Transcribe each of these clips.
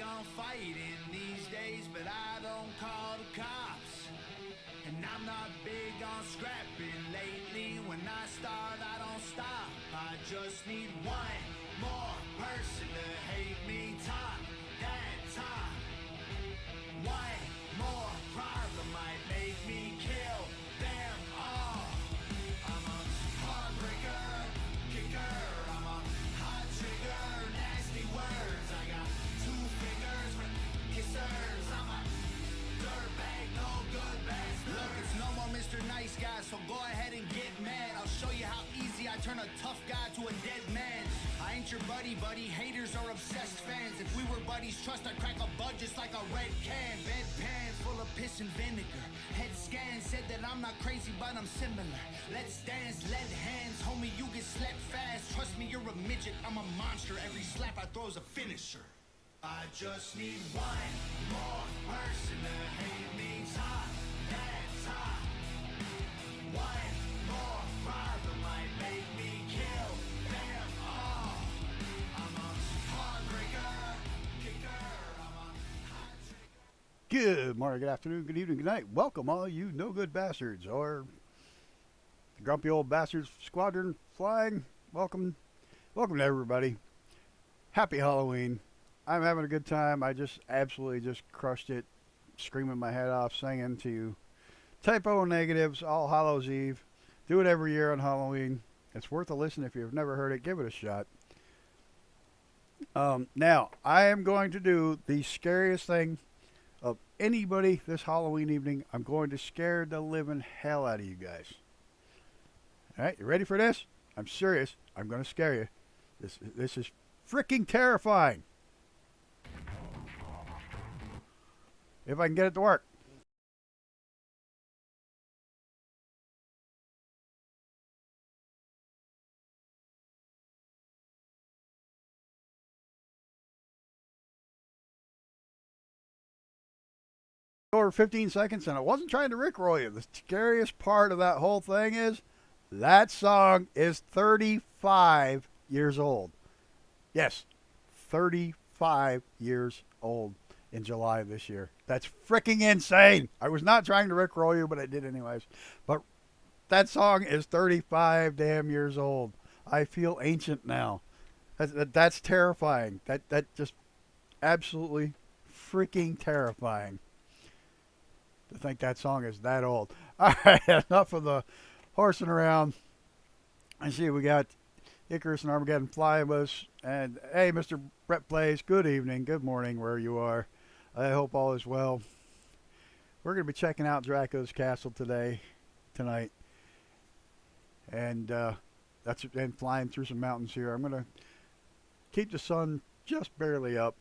on fighting these days, but I don't call the cops. And I'm not big on scrapping lately. When I start, I don't stop. I just need one more person to hate me. Talk that talk. One more problem might make me kill them all. I'm a heartbreaker, kicker. I'm a hot trigger, nasty words. I got two fingers for kissers. I'm a dirtbag, no good bastard. Look, it's no more Mr. Nice Guy, so go ahead and get mad. I'll show you how easy I turn a tough guy to a dead man. I ain't your buddy, haters are obsessed fans. If we were buddies, trust I'd crack a bud just like a red can. Bedpan full of piss and vinegar. Head scan said that I'm not crazy, but I'm similar. Let's dance, lead hands, homie, you get slapped fast. Trust me, you're a midget, I'm a monster. Every slap I throw is a finisher. I just need one more person to hate me. Talk that talk. One more problem might make me kill them all. I'm a heartbreaker, kicker. I'm a hot trigger. Good morning, good afternoon, good evening, good night. Welcome all you no good bastards, or the grumpy old bastards squadron flying. Welcome to everybody. Happy Halloween. I'm having a good time. I just absolutely just crushed it, screaming my head off, singing to Typo Negatives, All Hallows Eve. Do it every year on Halloween. It's worth a listen if you've never heard it. Give it a shot. Now, I am going to do the scariest thing of anybody this Halloween evening. I'm going to scare the living hell out of you guys. All right, you ready for this? I'm serious. I'm going to scare you. This is freaking terrifying. If I can get it to work. Over 15 seconds, and I wasn't trying to rickroll you. The scariest part of that whole thing is that song is 35 years old. Yes, 35 years old in July of this year. That's freaking insane. I was not trying to rickroll you, but I did anyways. But that song is 35 damn years old. I feel ancient now. That's terrifying. That just absolutely freaking terrifying. To think that song is that old. All right, enough of the horsing around. I see we got Icarus and Armageddon flying with us. And hey, Mr. Brett Plays, good evening, good morning, where you are. I hope all is well. We're going to be checking out Dracula's castle tonight. And and flying through some mountains here. I'm going to keep the sun just barely up.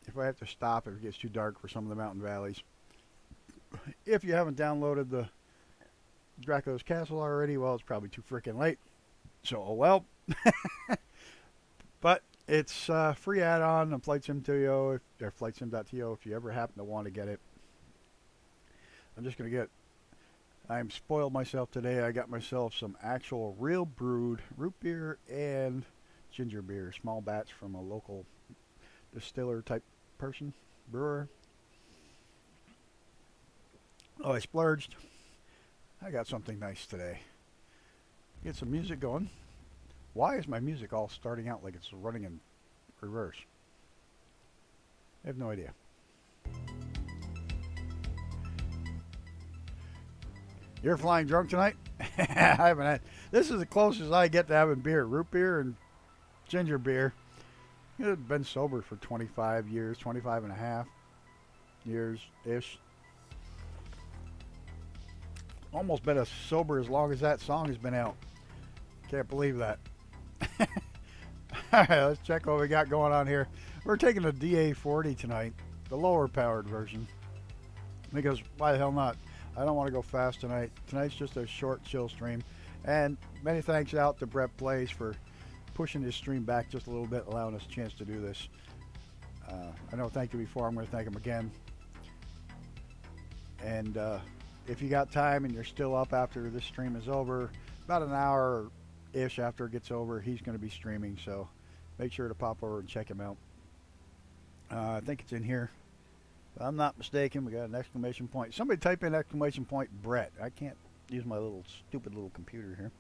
If I have to stop if it gets too dark for some of the mountain valleys. If you haven't downloaded the Dracula's Castle already, well, it's probably too freaking late. So, oh well. But it's free add-on on FlightSim.to, or FlightSim.to if you ever happen to want to get it. I'm spoiled myself today. I got myself some actual real brewed root beer and ginger beer. Small batch from a local distiller type person, brewer. Oh, I splurged. I got something nice today. Get some music going. Why is my music all starting out like it's running in reverse? I have no idea. You're flying drunk tonight? I haven't had. This is the closest I get to having beer. Root beer and ginger beer. I've been sober for 25 years, 25 and a half years-ish. Almost been as sober as long as that song has been out. Can't believe that. Alright, let's check what we got going on here. We're taking a DA40 tonight, the lower powered version. Because why the hell not? I don't want to go fast tonight. Tonight's just a short, chill stream. And many thanks out to Brett Plays for pushing his stream back just a little bit, allowing us a chance to do this. I know I thanked you before. I'm going to thank him again. And if you got time and you're still up after this stream is over, about an hour-ish after it gets over, he's going to be streaming. So make sure to pop over and check him out. I think it's in here. If I'm not mistaken, we got an exclamation point. Somebody type in exclamation point Brett. I can't use my little stupid little computer here.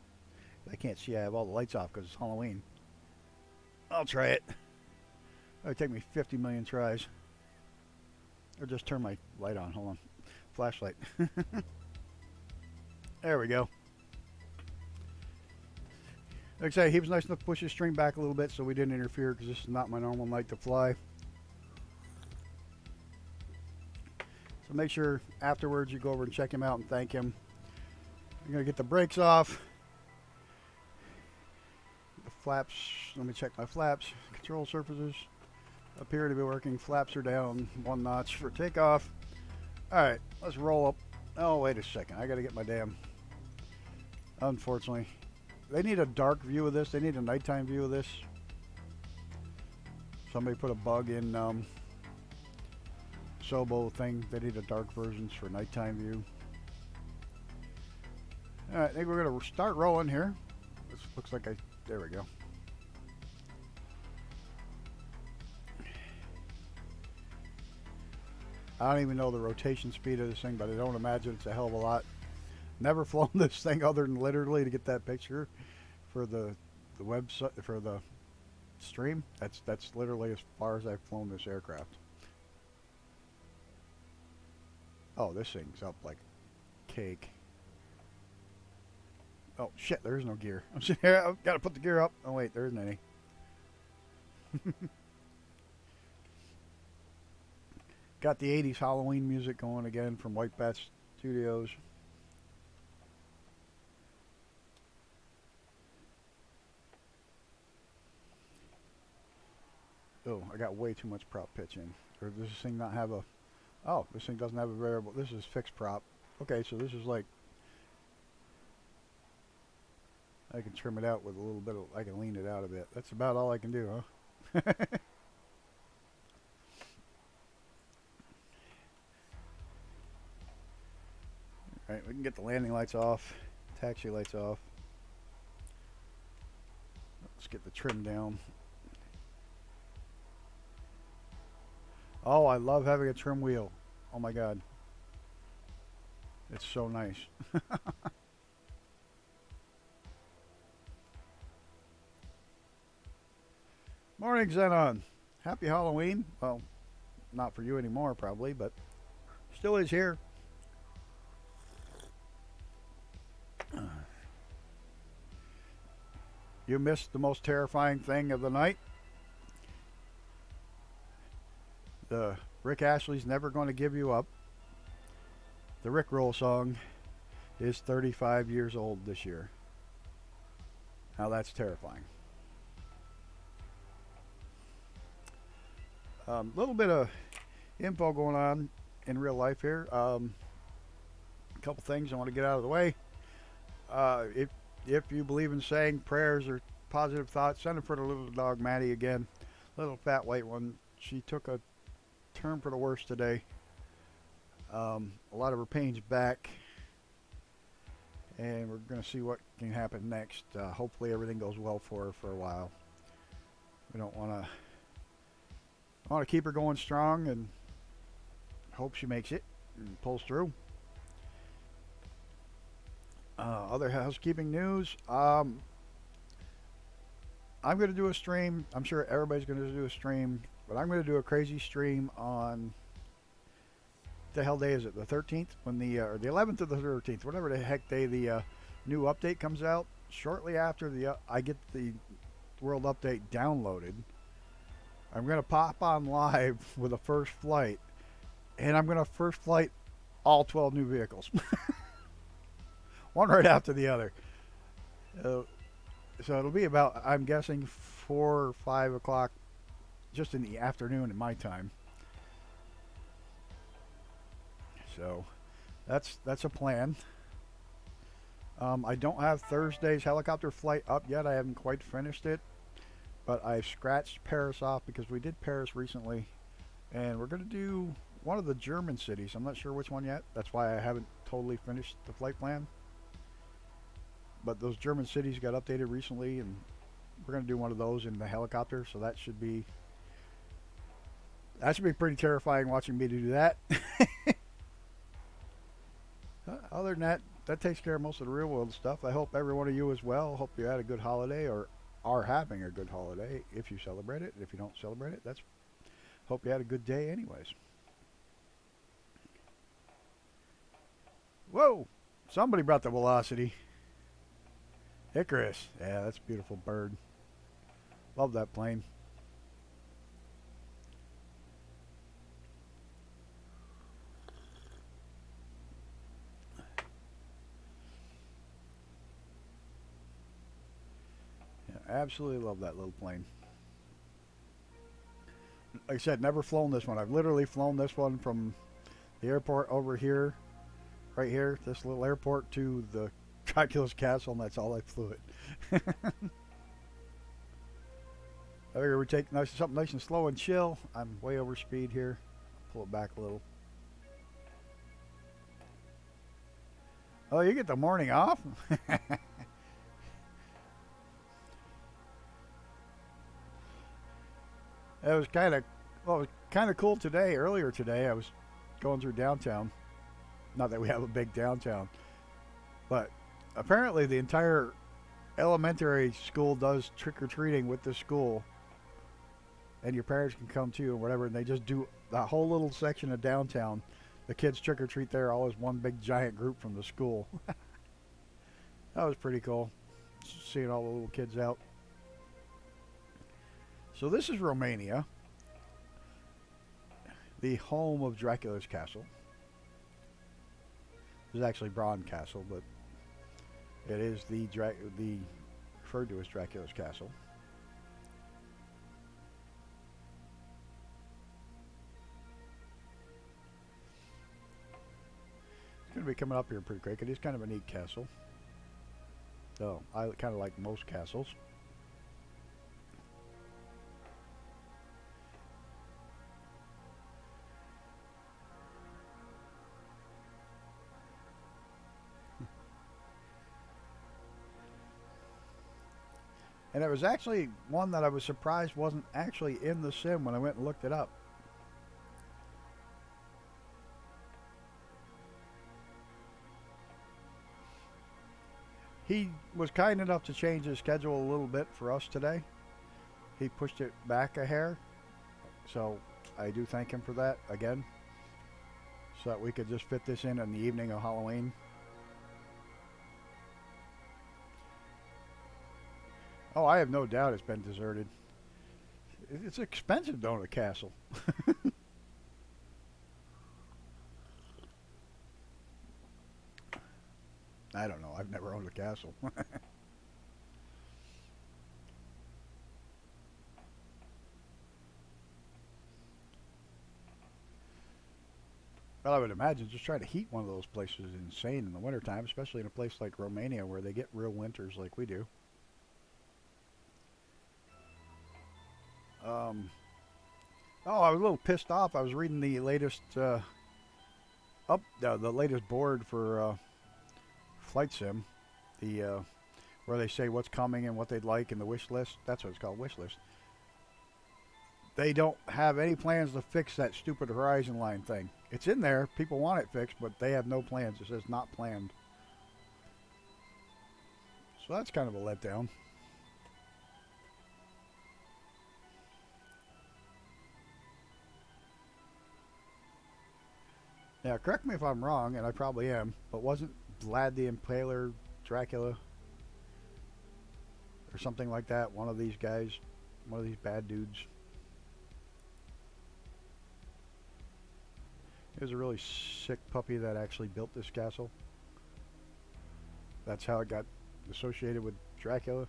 I can't see I have all the lights off because it's Halloween. I'll try it. It'll take me 50 million tries. Or just turn my light on. Hold on. Flashlight. There we go. Like I say, he was nice enough to push his string back a little bit so we didn't interfere because this is not my normal night to fly. So make sure afterwards you go over and check him out and thank him. I'm going to get the brakes off. The flaps, let me check my flaps. Control surfaces appear to be working. Flaps are down 1 notch for takeoff. Alright, let's roll up. Oh, wait a second. I got to get my damn... Unfortunately. They need a dark view of this. They need a nighttime view of this. Somebody put a bug in Sobo thing. They need a dark versions for nighttime view. Alright, I think we're going to start rolling here. This looks like there we go. I don't even know the rotation speed of this thing, but I don't imagine it's a hell of a lot. Never flown this thing other than literally to get that picture for the website, for the stream. That's literally as far as I've flown this aircraft. Oh, this thing's up like cake. Oh shit, there is no gear. I'm sitting here, I've got to put the gear up. Oh wait, there isn't any. Got the 80s Halloween music going again from White Bat Studios. Oh, I got way too much prop pitch in. Or does this thing not have a... Oh, this thing doesn't have a variable. This is fixed prop. Okay, so this is like... I can trim it out with a little bit of... I can lean it out a bit. That's about all I can do, huh? Alright, we can get the landing lights off. Taxi lights off. Let's get the trim down. Oh, I love having a trim wheel. Oh my god. It's so nice. Morning, Xenon. Happy Halloween. Well, not for you anymore probably, but still is here. You missed the most terrifying thing of the night. The Rick Astley's Never Gonna Give You Up. The Rickroll song is 35 years old this year. Now that's terrifying. Little bit of info going on in real life here. A couple things I want to get out of the way. If you believe in saying prayers or positive thoughts, send them for the little dog Maddie again. Little fat white one. She took a turn for the worse today. A lot of her pain's back, and we're going to see what can happen next. Hopefully everything goes well for her for a while. We don't want to... I want to keep her going strong and hope she makes it and pulls through. Other housekeeping news. I'm going to do a stream. I'm sure everybody's going to do a stream, but I'm going to do a crazy stream on... the hell day is it? The 13th? When the or the 11th or the 13th, whatever the heck day the new update comes out. Shortly after I get the world update downloaded, I'm going to pop on live with a first flight, and I'm going to first flight all 12 new vehicles. One right after the other. So it'll be about, I'm guessing, 4 or 5 o'clock, just in the afternoon in my time. So that's a plan. I don't have Thursday's helicopter flight up yet. I haven't quite finished it. But I've scratched Paris off because we did Paris recently. And we're going to do one of the German cities. I'm not sure which one yet. That's why I haven't totally finished the flight plan. But those German cities got updated recently, and we're going to do one of those in the helicopter. So that should be That should be pretty terrifying watching me do that. Other than that, that takes care of most of the real world stuff. I hope every one of you as well. Hope you had a good holiday or are having a good holiday if you celebrate it. If you don't celebrate it, that's hope you had a good day anyways. Whoa! Somebody brought the velocity. Icarus. Yeah, that's a beautiful bird. Love that plane. Yeah, absolutely love that little plane. Like I said, never flown this one. I've literally flown this one from the airport over here, right here, this little airport, to the Dracula's castle, and that's all I flew it. I figure we take something nice and slow and chill. I'm way over speed here. Pull it back a little. Oh, you get the morning off? It was kind of, well, it was kind of cool today. Earlier today, I was going through downtown. Not that we have a big downtown, but apparently the entire elementary school does trick or treating with the school, and your parents can come too or whatever. And they just do the whole little section of downtown. The kids trick or treat there, all as one big giant group from the school. That was pretty cool, seeing all the little kids out. So this is Romania, the home of Dracula's castle. This is actually Bran Castle, but it is the referred to as Dracula's castle. It's going to be coming up here pretty quick. It is kind of a neat castle. So I kind of like most castles. And it was actually one that I was surprised wasn't actually in the sim when I went and looked it up. He was kind enough to change his schedule a little bit for us today. He pushed it back a hair. So I do thank him for that again. So that we could just fit this in the evening of Halloween. Oh, I have no doubt it's been deserted. It's expensive to own a castle. I don't know. I've never owned a castle. Well, I would imagine just trying to heat one of those places is insane in the wintertime, especially in a place like Romania where they get real winters like we do. Oh, I was a little pissed off. I was reading the latest the latest board for Flight Sim, the where they say what's coming and what they'd like in the wish list. That's what it's called, wish list. They don't have any plans to fix that stupid Horizon line thing. It's in there. People want it fixed, but they have no plans. It says not planned. So that's kind of a letdown. Now, correct me if I'm wrong, and I probably am, but wasn't Vlad the Impaler Dracula or something like that? One of these guys, one of these bad dudes. It was a really sick puppy that actually built this castle. That's how it got associated with Dracula.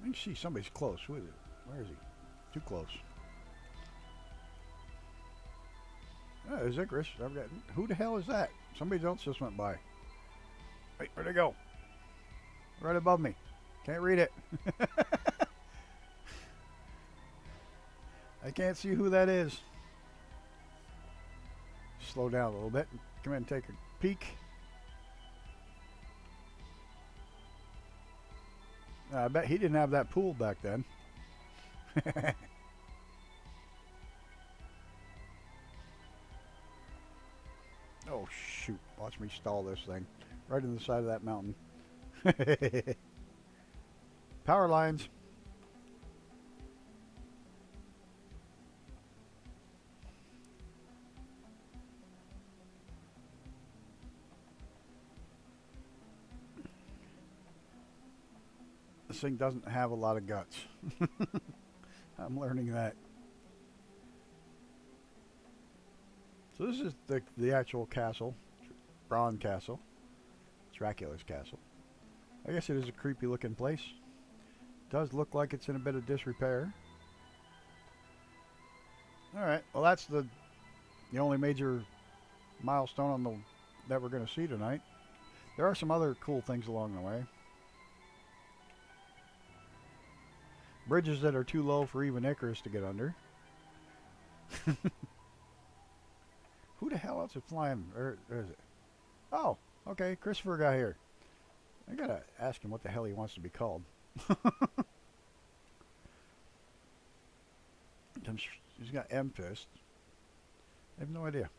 I can see somebody's close. Where is he? Too close. Oh, there's Icarus. Who the hell is that? Somebody else just went by. Wait, where'd it go? Right above me. Can't read it. I can't see who that is. Slow down a little bit. come in and take a peek. I bet he didn't have that pool back then. Oh shoot, watch me stall this thing. Right in the side of that mountain. Power lines. This thing doesn't have a lot of guts. I'm learning that. So this is the actual castle, Bran Castle, Dracula's castle. I guess it is a creepy looking place. Does look like it's in a bit of disrepair. Alright, well that's the only major milestone on that we're going to see tonight. There are some other cool things along the way. Bridges that are too low for even Icarus to get under. Who the hell else is flying? Or is it? Oh, okay. Christopher got here. I gotta ask him what the hell he wants to be called. He's got M-Fist. I have no idea.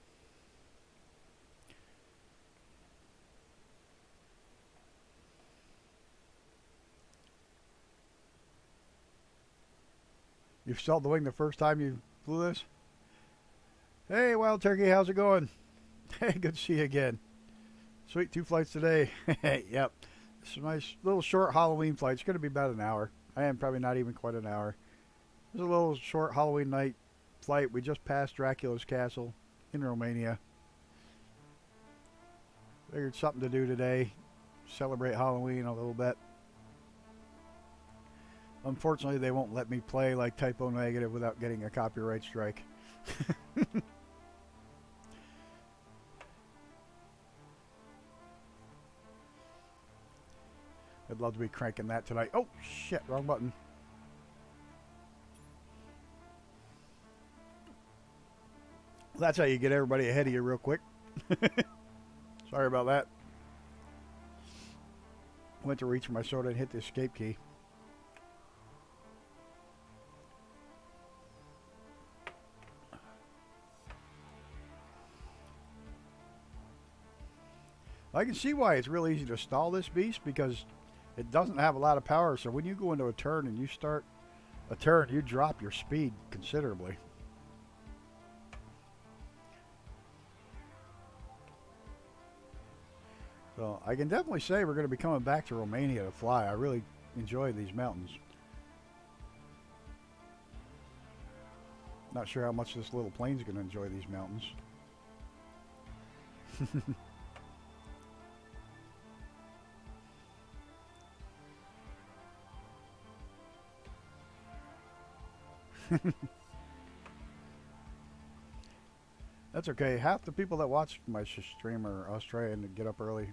You stalled the wing the first time you flew this? Hey, Wild Turkey, how's it going? Hey, good to see you again. Sweet, 2 flights today. Yep. This is my little short Halloween flight. It's going to be about an hour. I am probably not even quite an hour. It's a little short Halloween night flight. We just passed Dracula's castle in Romania. Figured something to do today. Celebrate Halloween a little bit. Unfortunately, they won't let me play like Typo Negative without getting a copyright strike. I'd love to be cranking that tonight. Oh, shit, wrong button. That's how you get everybody ahead of you real quick. Sorry about that. Went to reach for my soda and hit the escape key. I can see why it's real easy to stall this beast, because it doesn't have a lot of power. So when you go into a turn and you start a turn, you drop your speed considerably. So I can definitely say we're going to be coming back to Romania to fly. I really enjoy these mountains. Not sure how much this little plane's going to enjoy these mountains. That's okay. Half the people that watch my stream are Australian and get up early.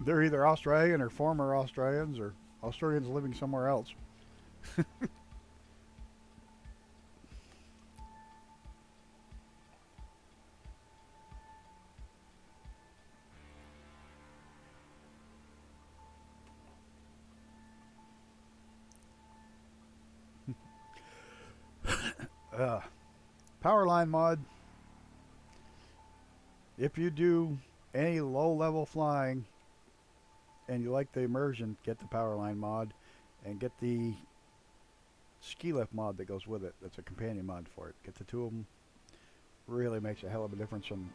They're either Australian or former Australians or Australians living somewhere else. Power line mod. If you do any low level flying and you like the immersion, get the power line mod and get the ski lift mod that goes with it. That's a companion mod for it. Get the two of them. Really makes a hell of a difference from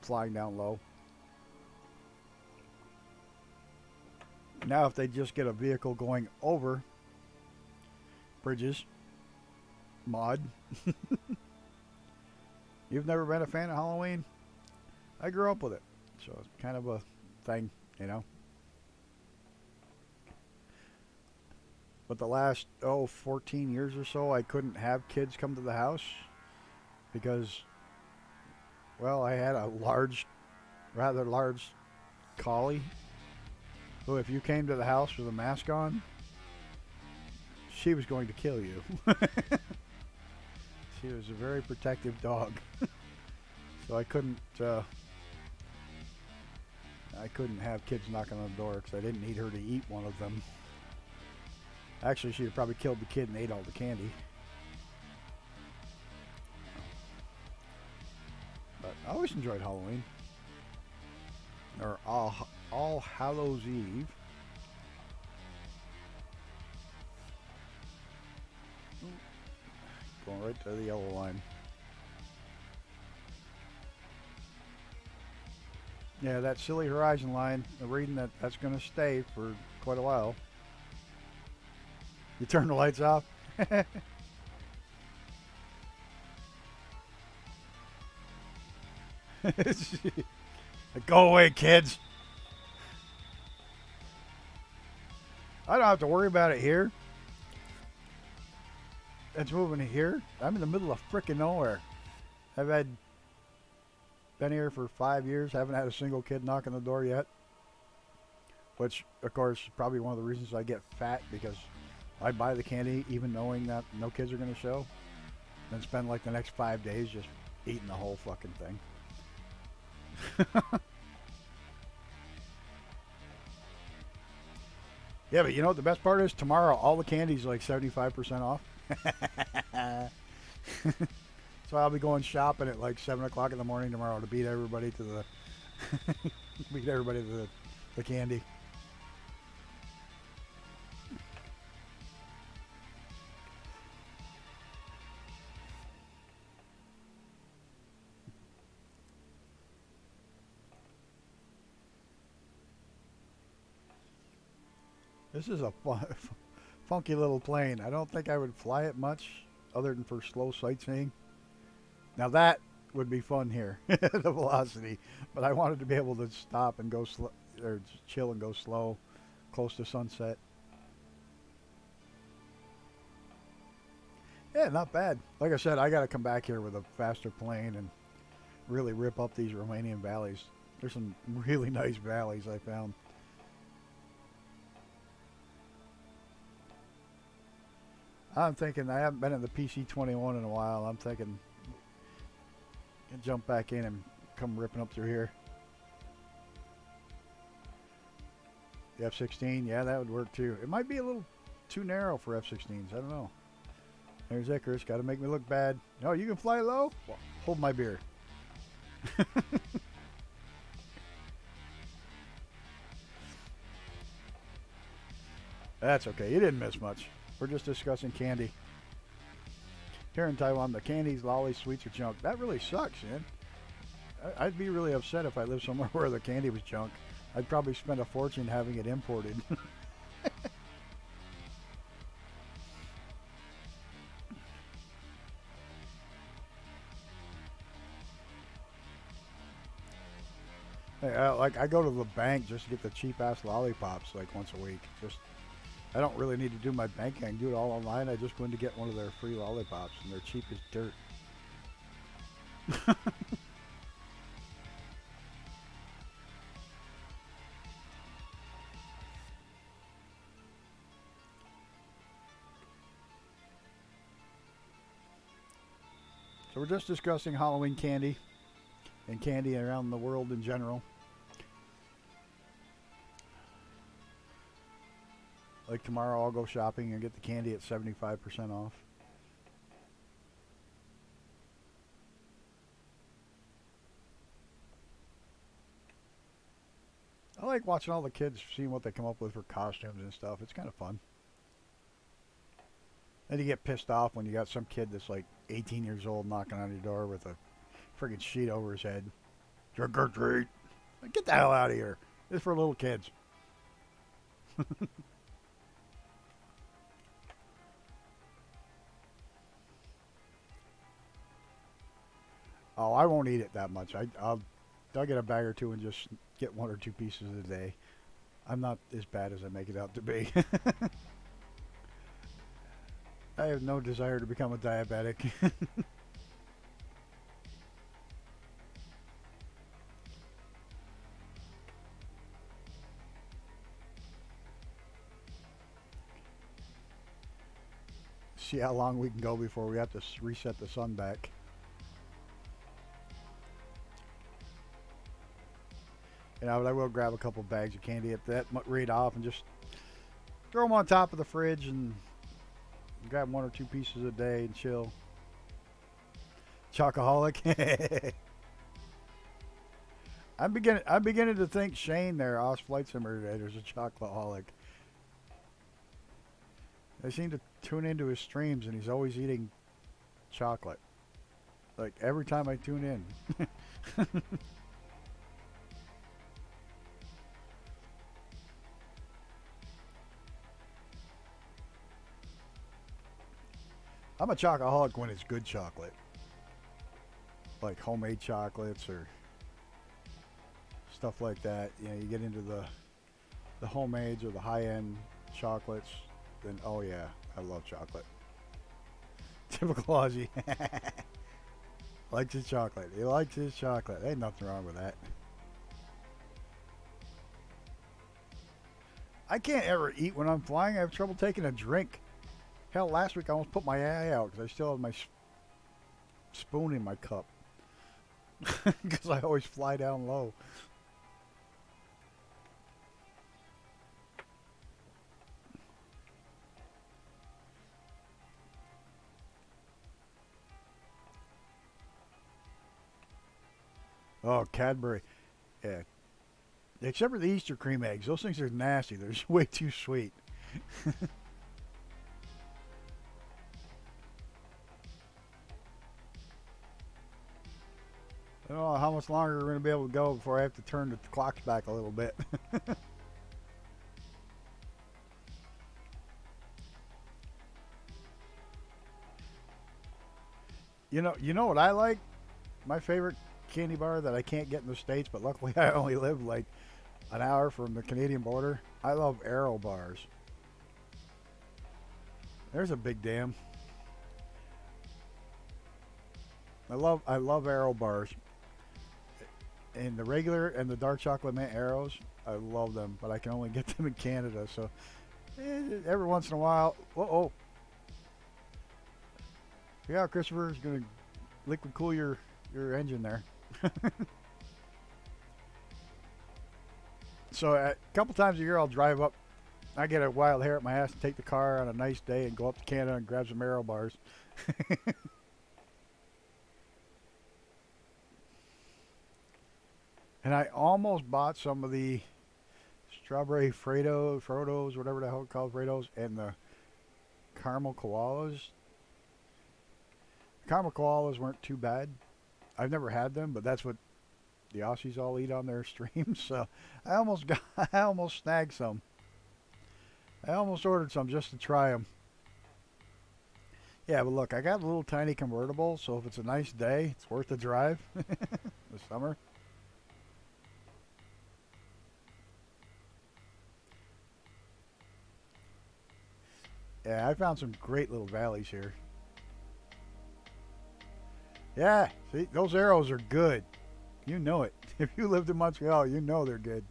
flying down low. Now if they just get a vehicle going over bridges mod. You've never been a fan of Halloween? I grew up with it, so it's kind of a thing, you know. But the last 14 years or so, I couldn't have kids come to the house because, well, I had a rather large collie who, if you came to the house with a mask on, she was going to kill you. She was a very protective dog. So I couldn't have kids knocking on the door because I didn't need her to eat one of them. Actually, she'd have probably killed the kid and ate all the candy. But I always enjoyed Halloween. Or All Hallows Eve. Going right to the yellow line. Yeah, that silly horizon line, the reading that's going to stay for quite a while. You turn the lights off. Go away, kids. I don't have to worry about it here. It's moving here. I'm in the middle of frickin' nowhere. Been here for 5 years. Haven't had a single kid knock on the door yet. Which, of course, is probably one of the reasons I get fat, because I buy the candy even knowing that no kids are going to show. Then spend like the next 5 days just eating the whole fucking thing. Yeah, but you know what the best part is? Tomorrow, all the candy's like 75% off. So I'll be going shopping at like 7 o'clock in the morning tomorrow to beat everybody to the the candy. This is a funky little plane. I don't think I would fly it much other than for slow sightseeing. Now that would be fun here, the velocity. But I wanted to be able to stop and go slow, or chill and go slow, close to sunset. Yeah, not bad. Like I said, I got to come back here with a faster plane and really rip up these Romanian valleys. There's some really nice valleys I found. I'm thinking, I haven't been in the PC-21 in a while. I'm thinking, jump back in and come ripping up through here. The F-16, yeah, that would work too. It might be a little too narrow for F-16s. I don't know. There's Icarus. Got to make me look bad. No, you can fly low? Well, hold my beer. That's okay. You didn't miss much. We're just discussing candy. Here in Taiwan, the candies, lollies, sweets are junk. That really sucks, man. I'd be really upset if I lived somewhere where the candy was junk. I'd probably spend a fortune having it imported. Hey, I go to the bank just to get the cheap ass lollipops like once a week. I don't really need to do my banking. I can do it all online. I just go in to get one of their free lollipops, and they're cheap as dirt. So we're just discussing Halloween candy and candy around the world in general. Like tomorrow I'll go shopping and get the candy at 75% off. I like watching all the kids, seeing what they come up with for costumes and stuff. It's kind of fun. Then you get pissed off when you got some kid that's like 18 years old knocking on your door with a friggin' sheet over his head. Trick or treat. Like, get the hell out of here. This is for little kids. Oh, I won't eat it that much. I'll get a bag or two and just get 1 or 2 pieces a day. I'm not as bad as I make it out to be. I have no desire to become a diabetic. See how long we can go before we have to reset the sun back. but I will grab a couple bags of candy at that rate off and just throw them on top of the fridge and grab 1 or 2 pieces a day and chill. Chocoholic. I'm beginning to think Shane there, Oz Flight Simulator, is a chocoholic. I seem to tune into his streams and he's always eating chocolate. Like every time I tune in. I'm a chocoholic when it's good chocolate. Like homemade chocolates or stuff like that. You know, you get into the homemades or the high-end chocolates, then oh yeah, I love chocolate. Typical Aussie. Likes his chocolate. He likes his chocolate. Ain't nothing wrong with that. I can't ever eat when I'm flying. I have trouble taking a drink. Hell, last week I almost put my eye out because I still have my spoon in my cup. Because I always fly down low. Oh, Cadbury. Yeah. Except for the Easter cream eggs. Those things are nasty. They're just way too sweet. I don't know how much longer we're going to be able to go before I have to turn the clocks back a little bit. You know what I like? My favorite candy bar that I can't get in the States, but luckily I only live like an hour from the Canadian border. I love Aero bars. There's a big damn. I love Aero bars. And the regular and the dark chocolate mint Aeros, I love them, but I can only get them in Canada. So every once in a while, oh, yeah, Christopher is gonna liquid cool your engine there. So a couple times a year I'll drive up. I get a wild hair at my ass and take the car on a nice day and go up to Canada and grab some Aero bars. And I almost bought some of the strawberry Frodos, whatever the hell it's called, Frodos, and the caramel koalas. Caramel koalas weren't too bad. I've never had them, but that's what the Aussies all eat on their streams. So I almost snagged some. I almost ordered some just to try them. Yeah, but look, I got a little tiny convertible, so if it's a nice day, it's worth the drive. This summer. Yeah, I found some great little valleys here. Yeah, see, those arrows are good. You know it. If you lived in Montreal, you know they're good.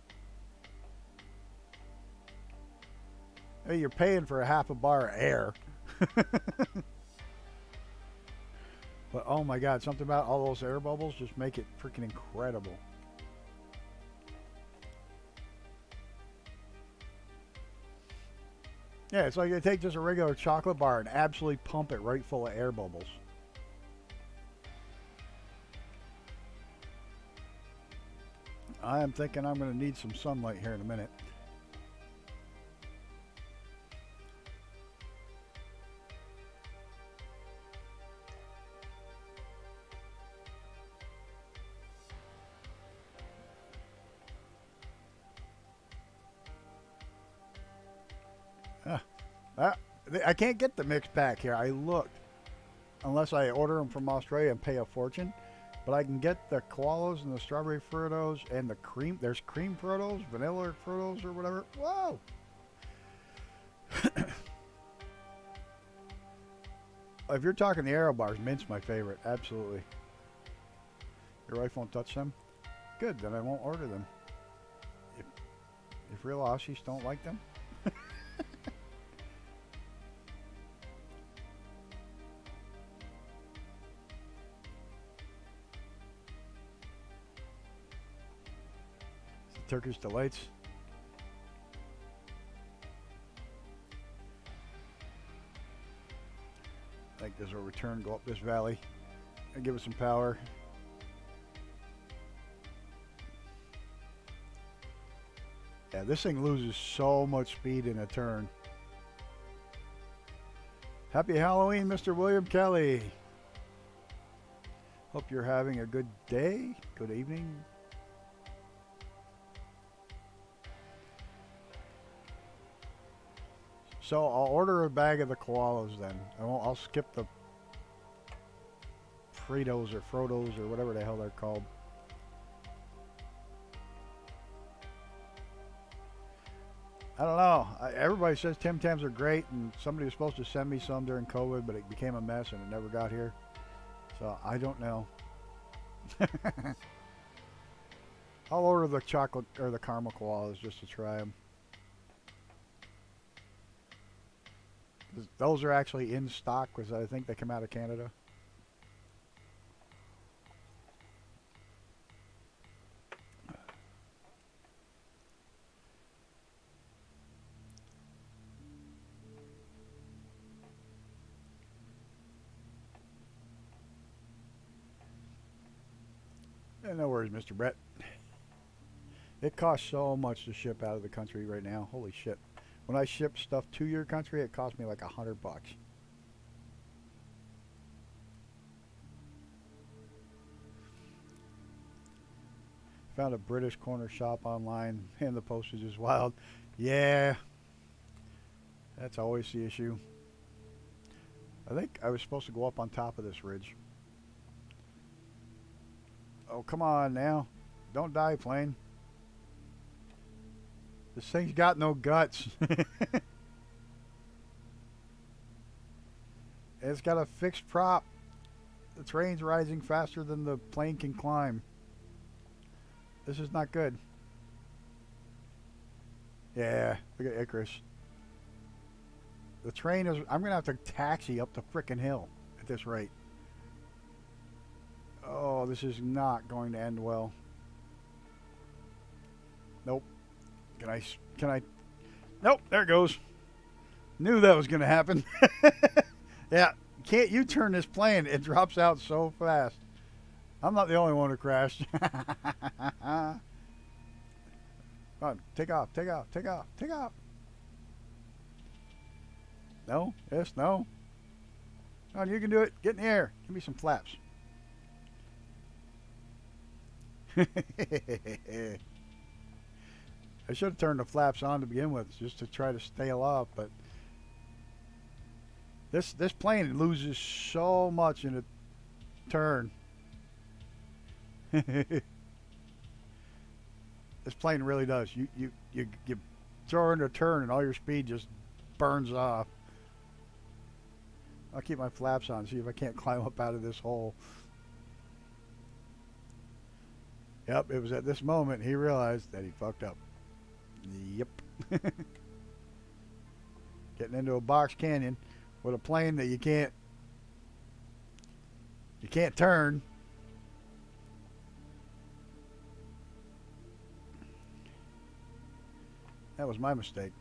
Hey, you're paying for a half a bar of air. But oh my God, something about all those air bubbles just make it freaking incredible. Yeah, it's like they take just a regular chocolate bar and absolutely pump it right full of air bubbles. I am thinking I'm going to need some sunlight here in a minute. I can't get the mixed pack here. I looked. Unless I order them from Australia and pay a fortune. But I can get the koalas and the strawberry Frodos and the cream. There's cream Frodos, vanilla Frodos, or whatever. Whoa! If you're talking the Aero bars, mint's my favorite. Absolutely. Your wife won't touch them? Good, then I won't order them. If real Aussies don't like them. Turkish Delights. I think this will return, go up this valley, and give it some power. Yeah, this thing loses so much speed in a turn. Happy Halloween, Mr. William Kelly. Hope you're having a good day, good evening. So I'll order a bag of the koalas then. I'll skip the Fritos or Frodos or whatever the hell they're called. I don't know. Everybody says Tim Tams are great, and somebody was supposed to send me some during COVID, but it became a mess and it never got here. So I don't know. I'll order the chocolate or the caramel koalas just to try them. Those are actually in stock because I think they come out of Canada. Yeah, no worries, Mr. Brett. It costs so much to ship out of the country right now. Holy shit. When I ship stuff to your country, it costs me like $100. Found a British corner shop online and the postage is wild. Yeah. That's always the issue. I think I was supposed to go up on top of this ridge. Oh, come on now. Don't die, plane. This thing's got no guts. It's got a fixed prop. The train's rising faster than the plane can climb. This is not good. Yeah, look at Icarus. The train is... I'm going to have to taxi up the frickin' hill at this rate. Oh, this is not going to end well. Nope. Can I... Nope, there it goes. Knew that was going to happen. Yeah, can't you turn this plane? It drops out so fast. I'm not the only one who crashed. Come on, take off, take off, take off, take off. No, yes, no. Come on, you can do it. Get in the air. Give me some flaps. I should have turned the flaps on to begin with just to try to stay aloft, but this plane loses so much in a turn. This plane really does. You throw in a turn and all your speed just burns off. I'll keep my flaps on, see if I can't climb up out of this hole. Yep, it was at this moment he realized that he fucked up. Yep. Getting into a box canyon with a plane that you can't turn. That was my mistake.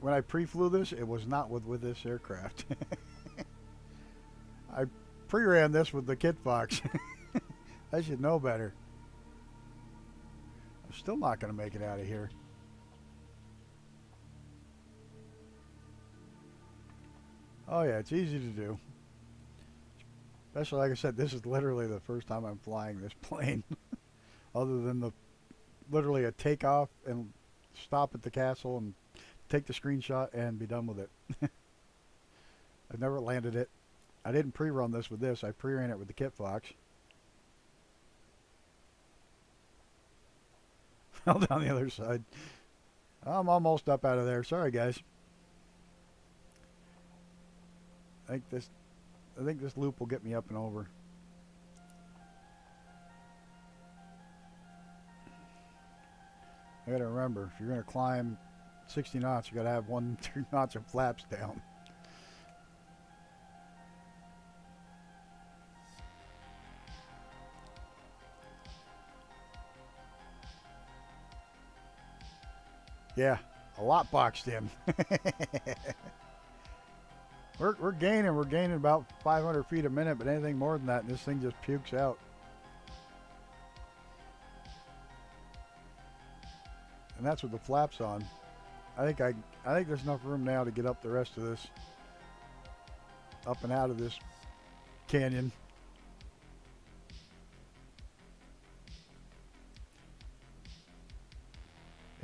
When I pre-flew this, it was not with this aircraft. I pre-ran this with the kit box. I should know better. I'm still not going to make it out of here. Oh yeah, it's easy to do. Especially, like I said, this is literally the first time I'm flying this plane. Other than literally a takeoff and stop at the castle and take the screenshot and be done with it. I've never landed it. I didn't pre-run this with this. I pre-ran it with the kit box. Fell down the other side. I'm almost up out of there. Sorry, guys. I think this loop will get me up and over. I gotta remember, if you're gonna climb 60 knots, you gotta have 1-2 knots of flaps down. Yeah, a lot boxed in. we're gaining. We're gaining about 500 feet a minute, but anything more than that, and this thing just pukes out. And that's with the flaps on. I think there's enough room now to get up the rest of this, up and out of this canyon.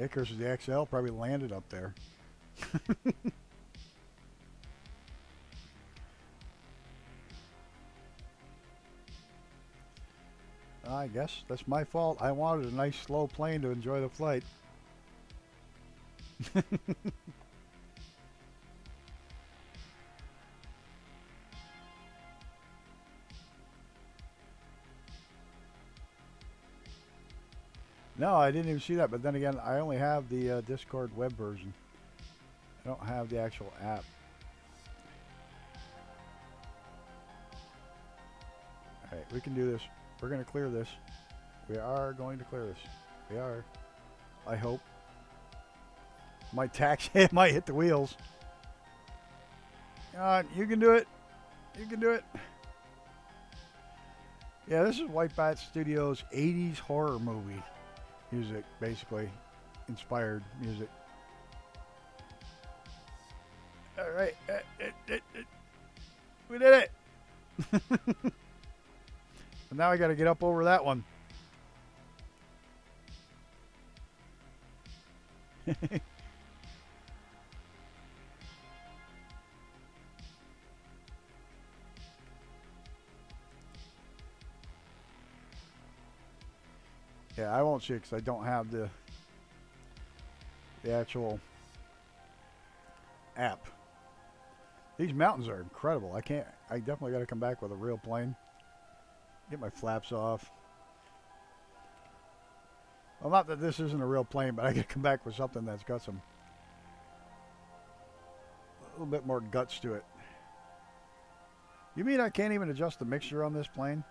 Icarus the XL probably landed up there. I guess that's my fault. I wanted a nice slow plane to enjoy the flight. No, I didn't even see that. But then again, I only have the Discord web version. I don't have the actual app. Alright, we can do this. We're going to clear this. We are going to clear this. We are. I hope. My tax might hit the wheels. Come on, you can do it. You can do it. Yeah, this is White Bat Studios' 80s horror movie music, basically. Inspired music. Alright. We did it. And now I got to get up over that one. Yeah, I won't see it because I don't have the actual app. These mountains are incredible. I definitely got to come back with a real plane. Get my flaps off. Well, not that this isn't a real plane, but I got to come back with something that's got a little bit more guts to it. You mean I can't even adjust the mixture on this plane?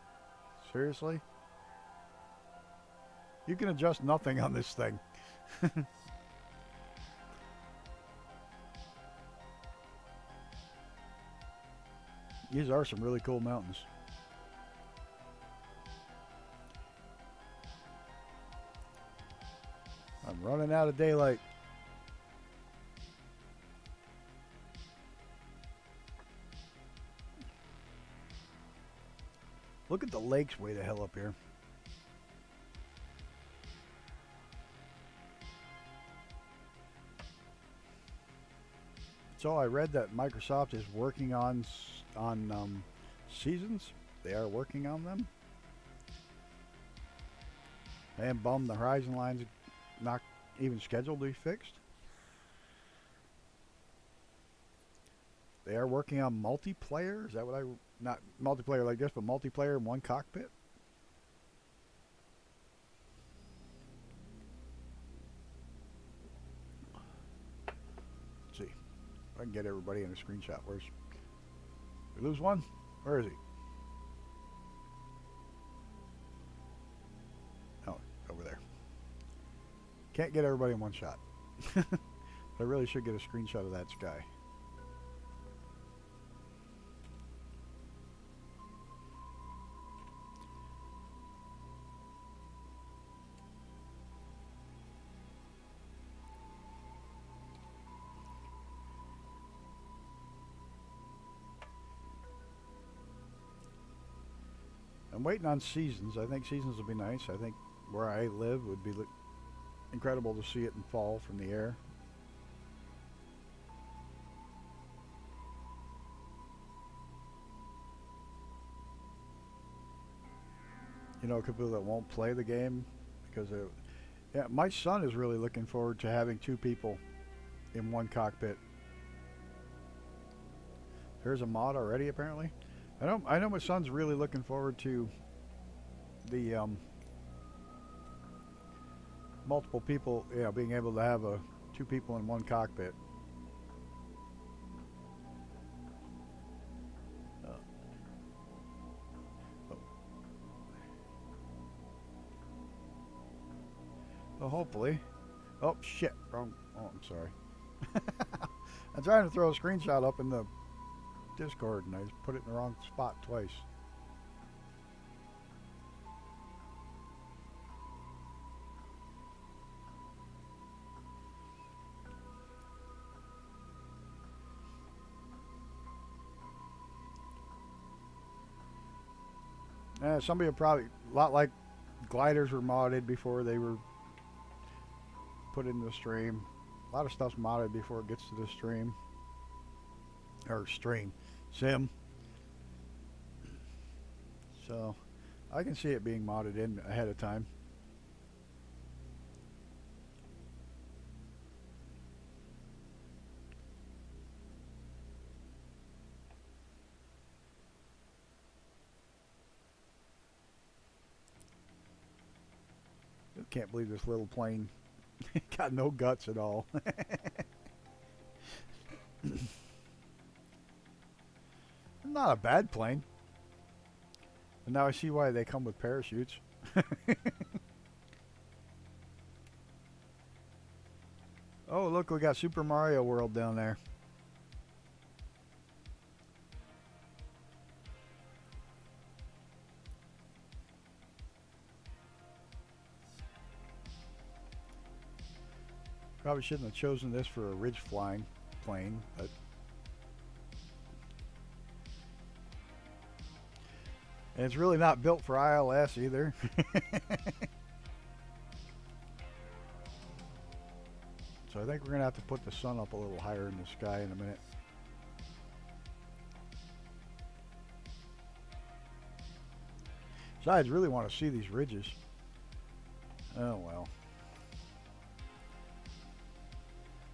Seriously? You can adjust nothing on this thing. These are some really cool mountains. I'm running out of daylight. Look at the lakes way the hell up here. So I read that Microsoft is working on seasons. They are working on them. And bummed the Horizon line's not even scheduled to be fixed. They are working on multiplayer. Is that what not multiplayer like this, but multiplayer in one cockpit? Let's see. If I can get everybody in a screenshot. We lose one? Where is he? Oh, over there. Can't get everybody in one shot. I really should get a screenshot of that sky. I'm waiting on seasons. I think seasons will be nice. I think where I live would be incredible to see it in fall from the air. You know, people that won't play the game because yeah, my son is really looking forward to having two people in one cockpit. There's a mod already apparently. I know my son's really looking forward to the multiple people, being able to have two people in one cockpit. Well, hopefully. Oh shit! Wrong Oh, I'm sorry. I'm trying to throw a screenshot up in the Discord and I just put it in the wrong spot twice. Somebody will probably, a lot like gliders were modded before they were put into the stream. A lot of stuff's modded before it gets to the stream. Or stream. Sim. So, I can see it being modded in ahead of time. I can't believe this little plane got no guts at all. Not a bad plane. And now I see why they come with parachutes. Oh, look, we got Super Mario World down there. Probably shouldn't have chosen this for a ridge flying plane, but and it's really not built for ILS either. So I think we're going to have to put the sun up a little higher in the sky in a minute. Besides, I really want to see these ridges. Oh well.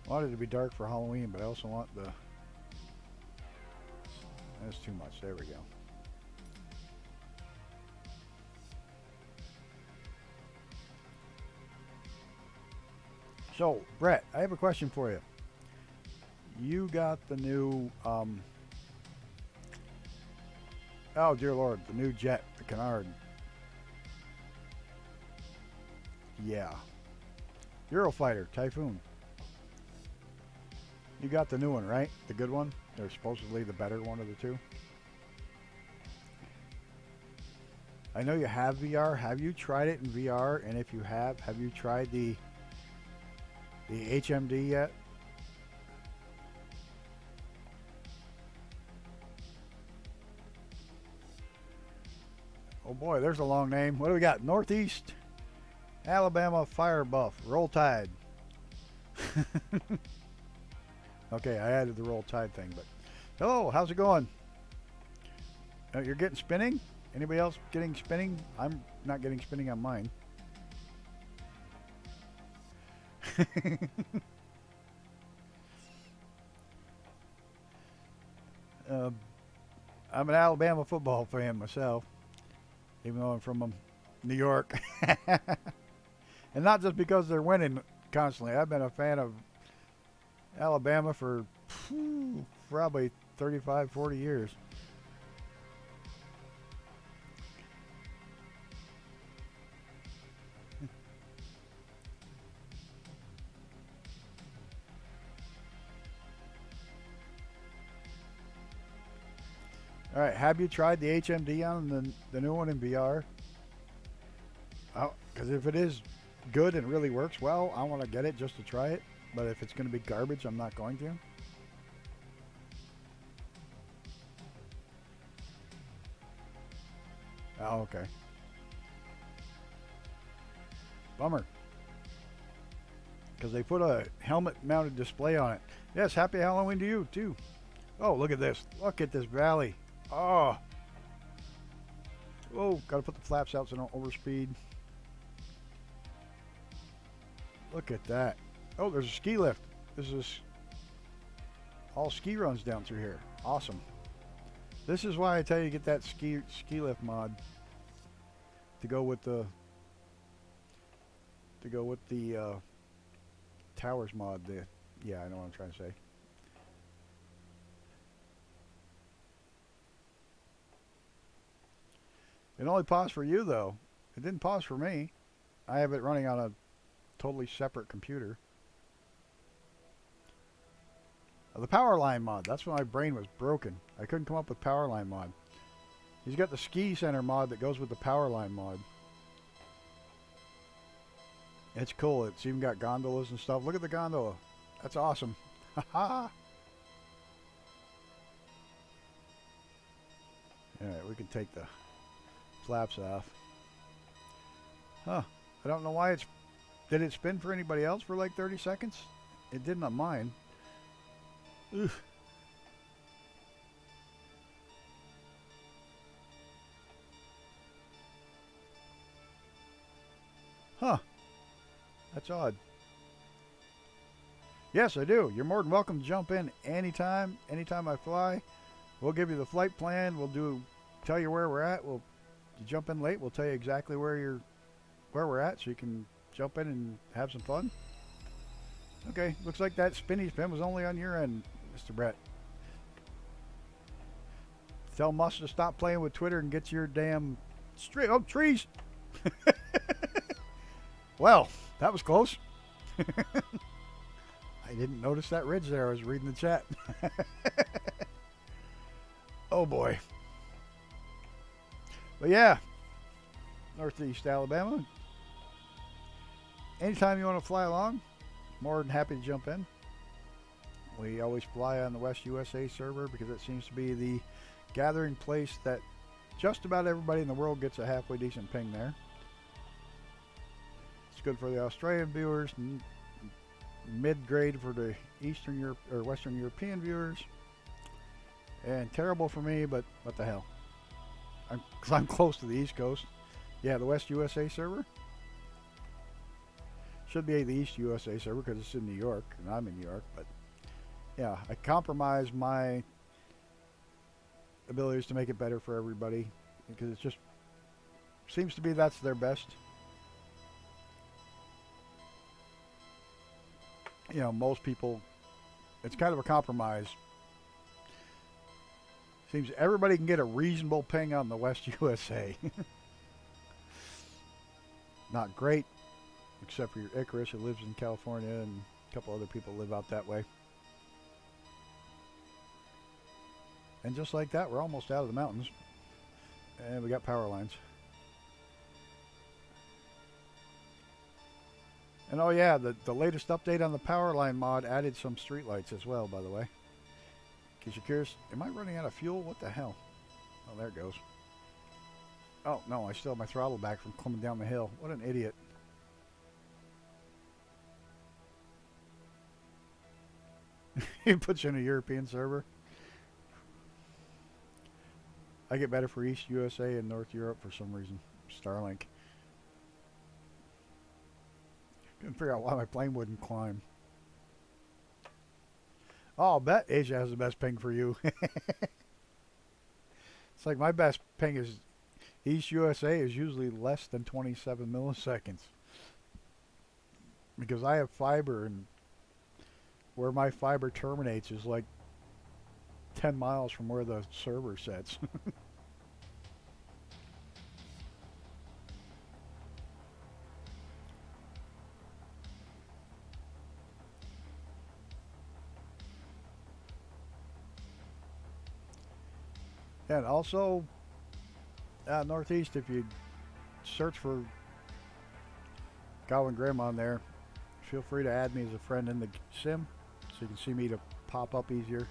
I want it to be dark for Halloween, but I also want the... That's too much. There we go. So, Brett, I have a question for you. You got the new... oh, dear Lord. The new jet, the Canard. Yeah. Eurofighter, Typhoon. You got the new one, right? The good one? They're supposedly the better one of the two. I know you have VR. Have you tried it in VR? And if you have you tried the HMD yet? Oh boy, there's a long name. What do we got? Northeast Alabama Fire Buff. Roll Tide. Okay, I added the Roll Tide thing, but... Hello, how's it going? You're getting spinning? Anybody else getting spinning? I'm not getting spinning on mine. I'm an Alabama football fan myself, even though I'm from New York. And not just because they're winning constantly. I've been a fan of Alabama for probably 35, 40 years. All right, have you tried the HMD on the new one in VR? Because if it is good and really works well, I want to get it just to try it. But if it's going to be garbage, I'm not going to. Oh, okay. Bummer. Because they put a helmet-mounted display on it. Yes, happy Halloween to you, too. Oh, look at this. Look at this valley. Oh. Oh, got to put the flaps out so I don't overspeed. Look at that. Oh, there's a ski lift. This is all ski runs down through here. Awesome. This is why I tell you to get that ski lift mod to go with the towers mod. Yeah, I know what I'm trying to say. It only paused for you though. It didn't pause for me. I have it running on a totally separate computer. The power line mod. That's when my brain was broken. I couldn't come up with power line mod. He's got the ski center mod that goes with the power line mod. It's cool. It's even got gondolas and stuff. Look at the gondola. That's awesome. Haha. Alright, we can take the flaps off. Huh. I don't know why it's... Did it spin for anybody else for like 30 seconds? It didn't on mine. Ugh. Huh. That's odd. Yes, I do. You're more than welcome to jump in anytime. Anytime I fly. We'll give you the flight plan. We'll tell you where we're at. You jump in late, we'll tell you exactly where we're at so you can jump in and have some fun. Okay, looks like that spinny spin was only on your end, Mr. Brett. Tell Musk to stop playing with Twitter and get your damn trees. Well, that was close. I didn't notice that ridge there. I was reading the chat. Oh boy. But yeah, Northeast Alabama. Anytime you want to fly along, more than happy to jump in. We always fly on the West USA server because it seems to be the gathering place that just about everybody in the world gets a halfway decent ping there. It's good for the Australian viewers, mid-grade for the Eastern Europe or Western European viewers, and terrible for me, but what the hell? Because I'm close to the East Coast. Yeah, the West USA server should be the East USA server because it's in New York and I'm in New York. But yeah, I compromise my abilities to make it better for everybody because it just seems to be that's their best. You know, most people, it's kind of a compromise. Seems everybody can get a reasonable ping on the West USA. Not great, except for your Icarus who lives in California and a couple other people live out that way. And just like that, we're almost out of the mountains. And we got power lines. And oh yeah, the latest update on the power line mod added some streetlights as well, by the way. In case you're curious, am I running out of fuel? What the hell? Oh, there it goes. Oh, no, I still have my throttle back from coming down the hill. What an idiot. He puts you in a European server. I get better for East USA and North Europe for some reason. Starlink. Couldn't figure out why my plane wouldn't climb. Oh, I'll bet Asia has the best ping for you. It's like my best ping is East USA is usually less than 27 milliseconds. Because I have fiber and where my fiber terminates is like 10 miles from where the server sits. And also, Northeast, if you search for Gowan Grim on there, feel free to add me as a friend in the sim so you can see me to pop up easier.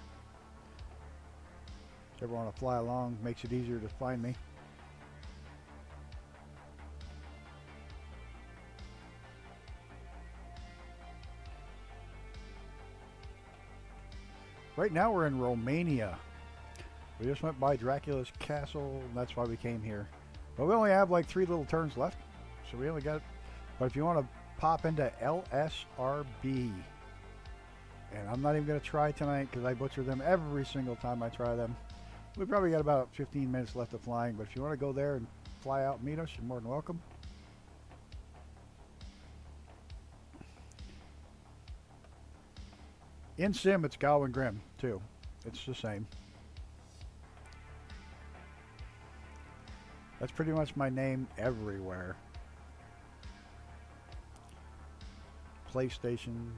If you ever want to fly along, makes it easier to find me. Right now we're in Romania. We just went by Dracula's castle, and that's why we came here. But we only have like 3 little turns left, so we only got... But if you want to pop into LSRB, and I'm not even going to try tonight because I butcher them every single time I try them. We probably got about 15 minutes left of flying, but if you want to go there and fly out and meet us, you're more than welcome. In Sim, it's Gowan Grim, too. It's the same. That's pretty much my name everywhere. PlayStation,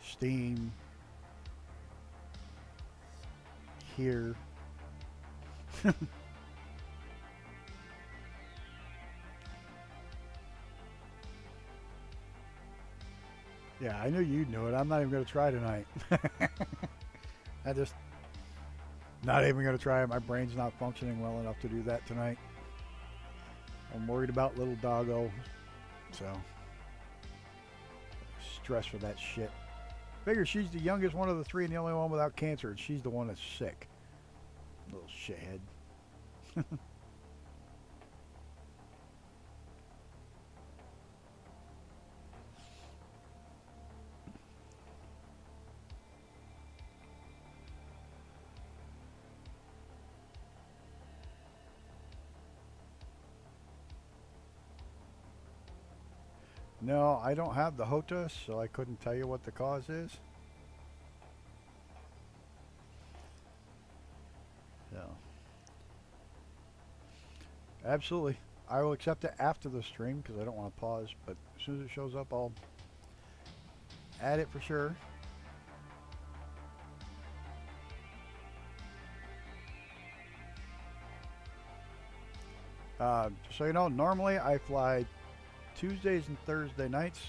Steam, here. Yeah, I knew you'd know it. I'm not even going to try tonight. I just not even going to try it. My brain's not functioning well enough to do that tonight. I'm worried about little doggo, so stress for that shit. Figure she's the youngest one of the three and the only one without cancer, and she's the one that's sick. Little shithead. No, I don't have the HOTA, so I couldn't tell you what the cause is. So, absolutely. I will accept it after the stream because I don't want to pause, but as soon as it shows up, I'll add it for sure. So you know, normally I fly Tuesdays and Thursday nights,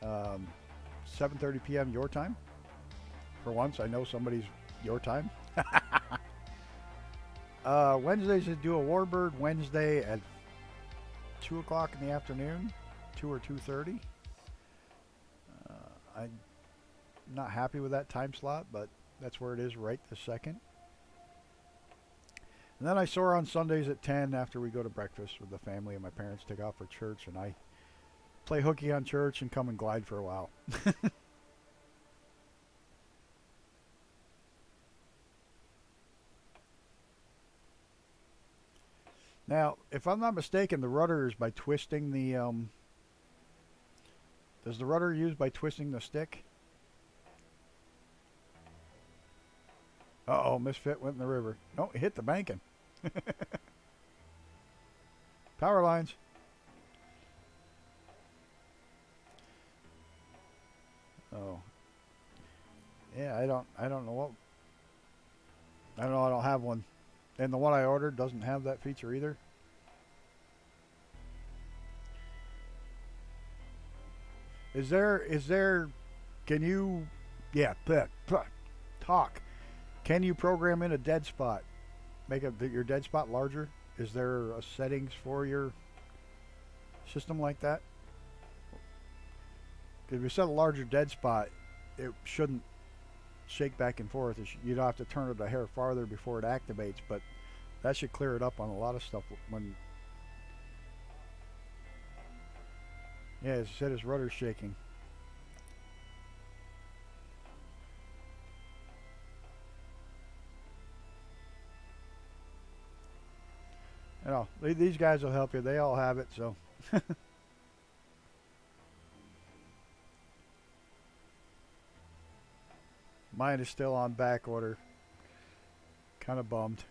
7:30 p.m. your time. For once, I know somebody's your time. Wednesdays I do a Warbird Wednesday at 2 o'clock in the afternoon, 2 or 2:30. I'm not happy with that time slot, but that's where it is right this second. And then I soar on Sundays at 10 after we go to breakfast with the family and my parents take off for church, and I play hooky on church and come and glide for a while. Now, if I'm not mistaken, the rudder is by twisting the, does the rudder use by twisting the stick? Uh-oh, Misfit went in the river. No, it hit the banking. Power lines. Oh. Yeah, I don't know what. I don't know, I don't have one. And the one I ordered doesn't have that feature either. Is there, can you, yeah, talk. Can you program in a dead spot? Make your dead spot larger? Is there a settings for your system like that? If you set a larger dead spot, it shouldn't shake back and forth. You don't have to turn it a hair farther before it activates, but that should clear it up on a lot of stuff. When, yeah, as I said, his rudder's shaking. You know, these guys will help you. They all have it, so. Mine is still on back order. Kind of bummed.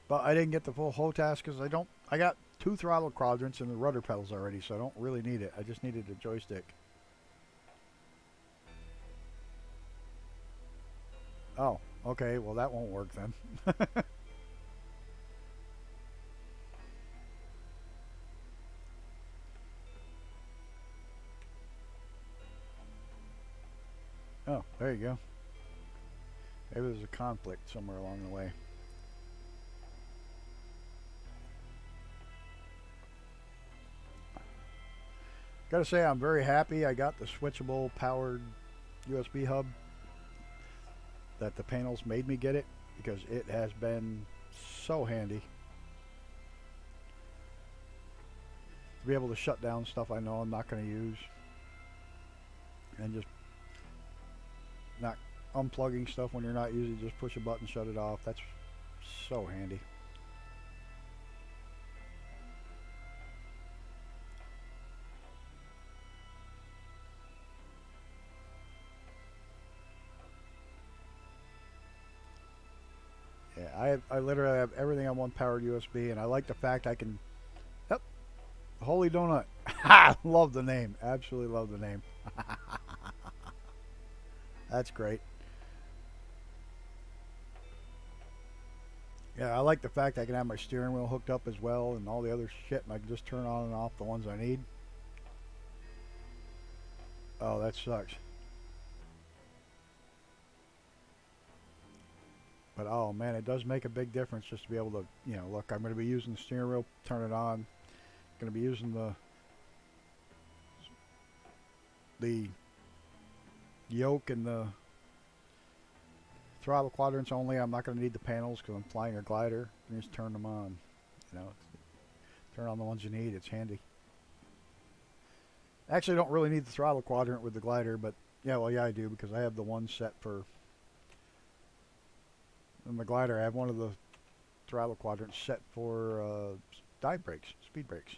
But I didn't get the full HOTAS because I got 2 throttle quadrants and the rudder pedals already, so I don't really need it. I just needed a joystick. Oh, okay. Well, that won't work then. Oh, there you go. Maybe there's a conflict somewhere along the way. Gotta say, I'm very happy I got the switchable powered USB hub that the panels made me get it, because it has been so handy to be able to shut down stuff I know I'm not going to use, and just not unplugging stuff when you're not using it. Just push a button, shut it off. That's so handy. Yeah, I literally have everything on one powered USB, and I like the fact I can. Yep, Holy Donut. Love the name. Absolutely love the name. That's great. Yeah, I like the fact I can have my steering wheel hooked up as well and all the other shit, and I can just turn on and off the ones I need. Oh, that sucks. But oh man, it does make a big difference just to be able to, look, I'm going to be using the steering wheel, turn it on. Going to be using the yoke and the throttle quadrants only. I'm not going to need the panels because I'm flying a glider. You just turn them on. Turn on the ones you need. It's handy. Actually, I don't really need the throttle quadrant with the glider, but yeah, I do because I have the one set for. In the glider, I have one of the throttle quadrants set for dive brakes, speed brakes.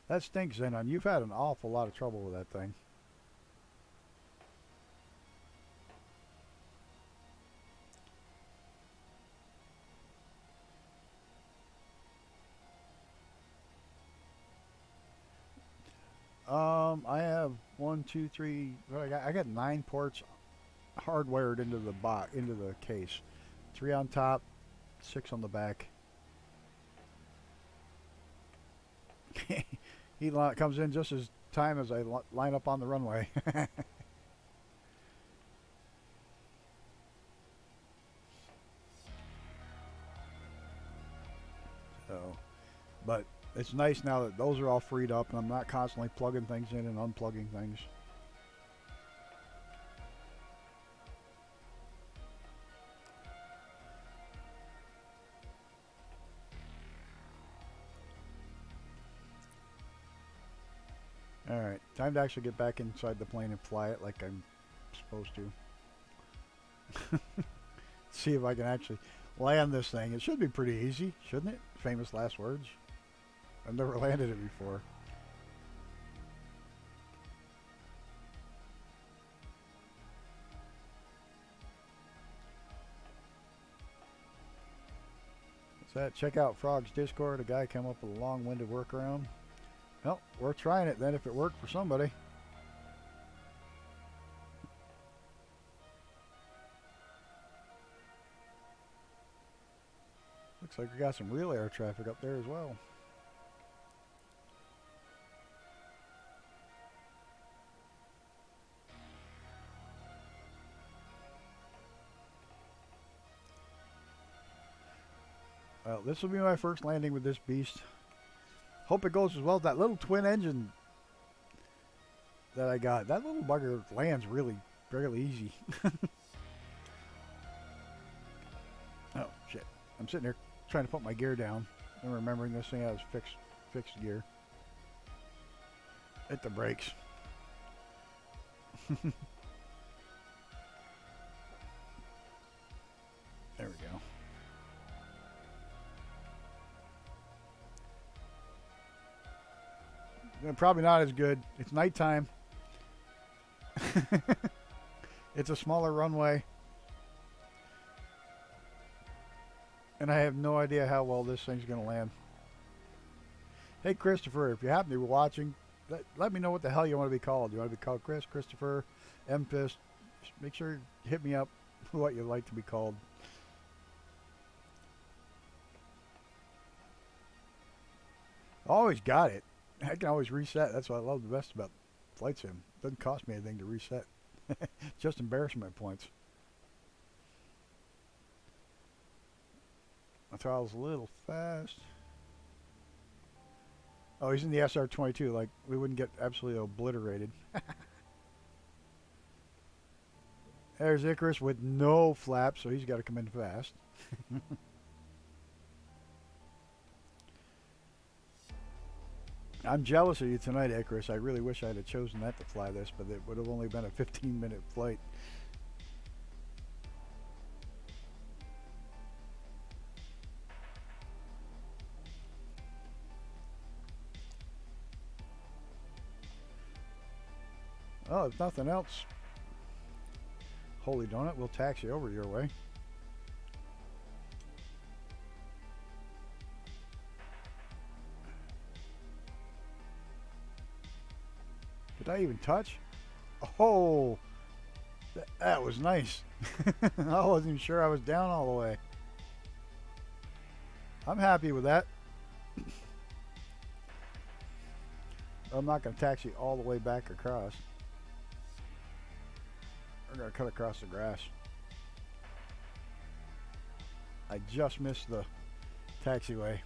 That stinks, Zenon. You've had an awful lot of trouble with that thing. I have 1, 2, 3. I got 9 ports hardwired into the into the case. 3 on top, 6 on the back. He comes in just as time as I line up on the runway. So, but it's nice now that those are all freed up and I'm not constantly plugging things in and unplugging things. Alright, time to actually get back inside the plane and fly it like I'm supposed to. See if I can actually land this thing. It should be pretty easy, shouldn't it? Famous last words. I've never landed it before. What's that? Check out Frog's Discord. A guy came up with a long-winded workaround. Well, we're trying it then if it worked for somebody. Looks like we got some real air traffic up there as well. Well, this will be my first landing with this beast. Hope it goes as well as that little twin engine that I got. That little bugger lands really easy. Oh, shit. I'm sitting there trying to put my gear down and remembering this thing has fixed gear. Hit the brakes. There we go. Probably not as good. It's nighttime. It's a smaller runway. And I have no idea how well this thing's going to land. Hey, Christopher, if you happen to be watching, let me know what the hell you want to be called. You want to be called Chris, Christopher, M-Fist? Make sure you hit me up what you'd like to be called. Always got it. I can always reset. That's what I love the best about Flight Sim. It doesn't cost me anything to reset. Just embarrassment points. My throttle's a little fast. Oh, he's in the SR-22. Like, we wouldn't get absolutely obliterated. There's Icarus with no flaps, so he's got to come in fast. I'm jealous of you tonight, Icarus. I really wish I had chosen that to fly this, but it would have only been a 15-minute flight. Oh, if nothing else, holy donut, we'll taxi over your way. Did I even touch? Oh, that was nice. I wasn't even sure I was down all the way. I'm happy with that. I'm not going to taxi all the way back across. We're going to cut across the grass. I just missed the taxiway.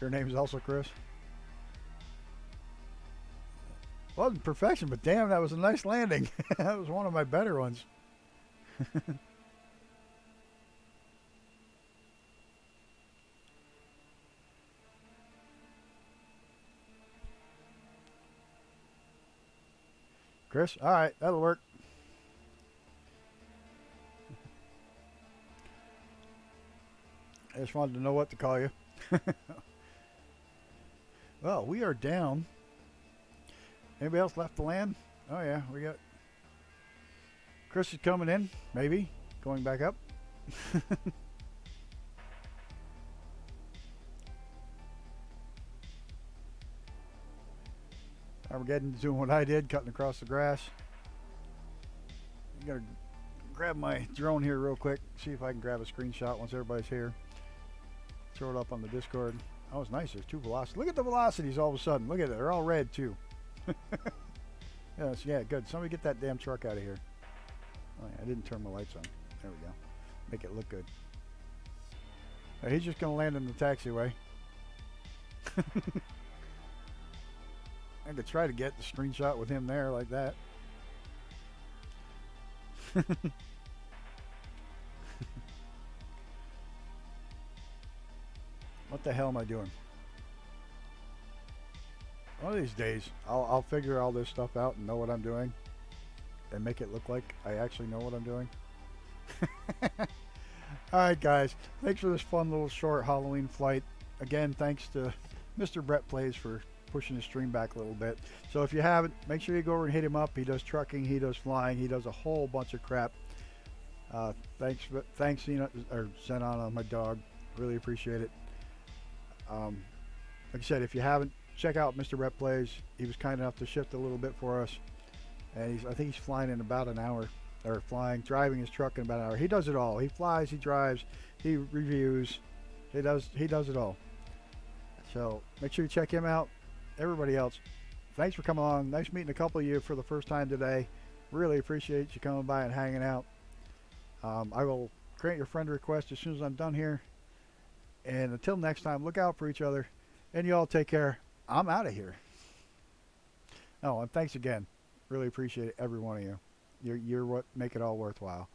Your name is also Chris? Wasn't perfection, but damn, that was a nice landing. That was one of my better ones. Chris? All right, that'll work. I just wanted to know what to call you. Well, we are down. Anybody else left to land? Oh, yeah, we got... Chris is coming in, maybe. Going back up. Armageddon doing what I did, cutting across the grass. I'm going to grab my drone here real quick, see if I can grab a screenshot once everybody's here. Throw it up on the Discord. That was nice. There's two velocities. Look at the velocities all of a sudden. Look at it. They're all red, too. Yes, yeah, good. Somebody get that damn truck out of here. Oh, yeah, I didn't turn my lights on. There we go. Make it look good. He's just going to land in the taxiway. I could try to get the screenshot with him there like that. What the hell am I doing? One of these days, I'll figure all this stuff out and know what I'm doing and make it look like I actually know what I'm doing. Alright guys, thanks for this fun little short Halloween flight. Again, thanks to Mr. Brett Plays for pushing the stream back a little bit. So if you haven't, make sure you go over and hit him up. He does trucking, he does flying, he does a whole bunch of crap. Thanks Xenon, my dog. Really appreciate it. Like I said, if you haven't, check out Mr. Brett Plays. He was kind enough to shift a little bit for us. And I think he's flying in about an hour. Or driving his truck in about an hour. He does it all. He flies, he drives, he reviews. He does it all. So make sure you check him out. Everybody else, thanks for coming along. Nice meeting a couple of you for the first time today. Really appreciate you coming by and hanging out. I will grant your friend request as soon as I'm done here. And until next time, look out for each other. And you all take care. I'm out of here. Oh, and thanks again. Really appreciate it, every one of you. You're what make it all worthwhile.